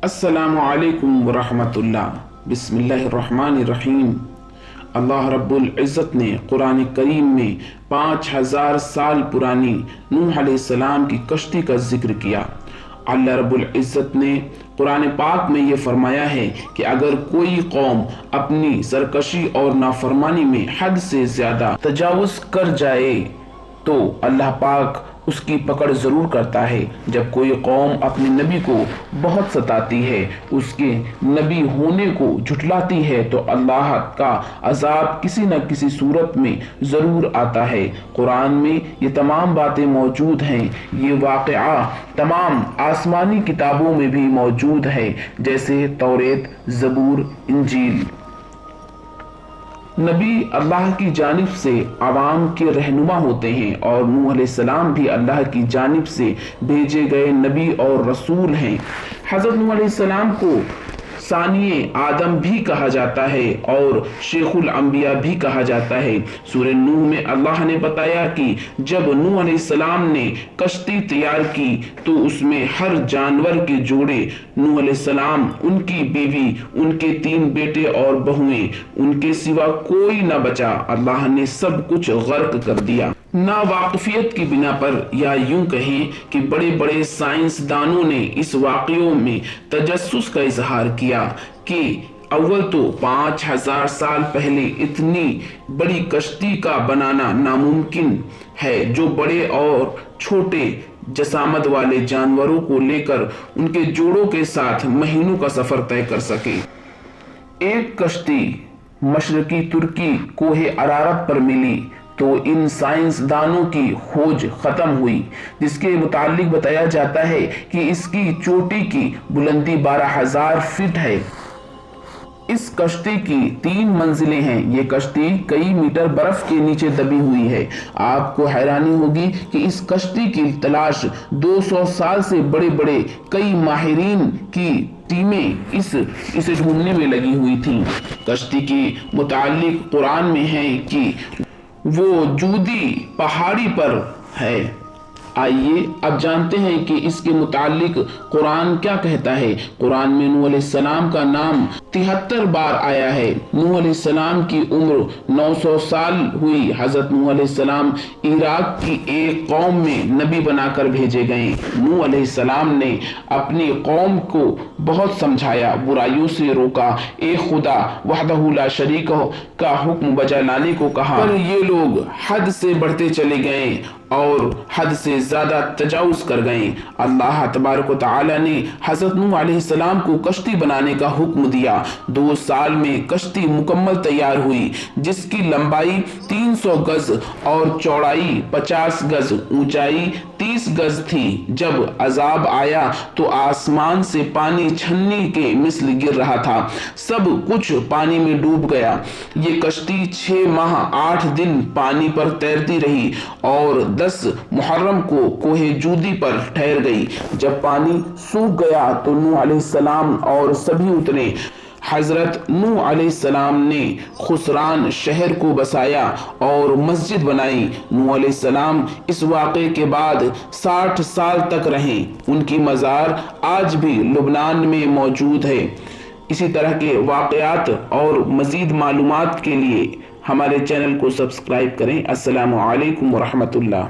अस्सलामु अलैकुम वरहमतुल्लाह। बिस्मिल्लाहिर्रहमानिर्रहीम। अल्लाह रब्बुल इज़्ज़त ने कुरान करीम में 5000 साल पुरानी नूह अलैहिस्सलाम की कश्ती का जिक्र किया। अल्लाह रब्बुल इज़्ज़त ने कुरान पाक में ये फरमाया है कि अगर कोई कौम अपनी सरकशी और नाफरमानी में हद से ज्यादा तजावुज कर जाए तो अल्लाह पाक उसकी पकड़ जरूर करता है। जब कोई कौम अपने नबी को बहुत सताती है, उसके नबी होने को झुठलाती है, तो अल्लाह का अजाब किसी न किसी सूरत में जरूर आता है। कुरान में ये तमाम बातें मौजूद हैं। ये वाक़या तमाम आसमानी किताबों में भी मौजूद है, जैसे तौरेत, ज़बूर, इंजील। नबी अल्लाह की जानिब से आवाम के रहनुमा होते हैं और नूह अलैहिस्सलाम भी अल्लाह की जानिब से भेजे गए नबी और रसूल हैं। हज़रत नूह अलैहिस्सलाम को सानिए आदम भी कहा जाता है और शेखुल अंबिया भी कहा जाता है। सूरह नूह में अल्लाह ने बताया कि जब नूह अलैहिस्सलाम ने कश्ती तैयार की तो उसमें हर जानवर के जोड़े, नूह अलैहिस्सलाम, उनकी बीवी, उनके 3 बेटे और बहुएं, उनके सिवा कोई न बचा। अल्लाह ने सब कुछ गर्क कर दिया। ना वाकफियत की बिना पर, या यूं कहें कि बड़े बड़े साइंसदानों ने इस वाक़ियों में तजस्सुस का इजहार किया कि अव्वल तो 5000 साल पहले इतनी बड़ी कश्ती का बनाना नामुमकिन है जो बड़े और छोटे जसामत वाले जानवरों को लेकर उनके जोड़ों के साथ महीनों का सफर तय कर सके। एक कश्ती मशरकी तुर्की कोहे अरारत पर मिली तो इन साइंसदानों की खोज खत्म हुई, जिसके मुतालिक बताया जाता है कि इसकी चोटी की बुलंदी 12000 फीट है। इस कश्ती की 3 मंजिलें हैं। ये कश्ती कई मीटर बर्फ के नीचे दबी हुई है। आपको हैरानी होगी कि इस कश्ती की तलाश 200 साल से बड़े बड़े कई माहिरीन की टीमें इसे ढूंढने में लगी हुई थी। कश्ती के मुतालिक कुरान में है कि वो जूदी पहाड़ी पर है। आइए अब जानते हैं कि इसके मुतालिक कुरान क्या कहता है। कुरान में नूह अलैहिस्सलाम का नाम 73 बार आया है। नूह अलैहिस्सलाम की उम्र 900 साल हुई। हजरत नूह अलैहिस्सलाम इराक की एक कौम में नबी बनाकर भेजे गए। नूह अलैहिस्सलाम ने अपनी कौम को बहुत समझाया, बुराइयों से रोका, एक खुदा वहदहू ला शरीक का हुक्म बजा लाने को कहा, पर ये लोग हद से बढ़ते चले गए और हद से ज्यादा तजावुज कर गए। अल्लाह तबारक व तआला ने हजरत नूह अलैहिस्सलाम को कश्ती बनाने का हुक्म दिया। 2 साल में कश्ती मुकम्मल तैयार हुई, जिसकी लंबाई 300 गज और चौड़ाई 50 गज, ऊंचाई 30 गज थी। जब अजाब आया तो आसमान से पानी छन्नी के मिस्ल गिर रहा था। सब कुछ पानी में डूब गया। ये कश्ती 6 माह 8 दिन पानी पर तैरती रही और 10 मुहर्रम को कोहे जूदी पर ठहर गई। जब पानी सूख गया तो नूह अलैहिस्सलाम और सभी उतरे। हजरत नूह अलैहिस्सलाम ने खुसरान शहर को बसाया और मस्जिद बनाई। नूह अलैहिस्सलाम इस वाक़े के बाद 60 साल तक रहे। उनकी मज़ार आज भी लुबनान में मौजूद है। इसी तरह के वाक़यात और मज़ीद मालूमात के लिए हमारे चैनल को सब्सक्राइब करें। अस्सलामु अलैकुम वरहमतुल्लाह।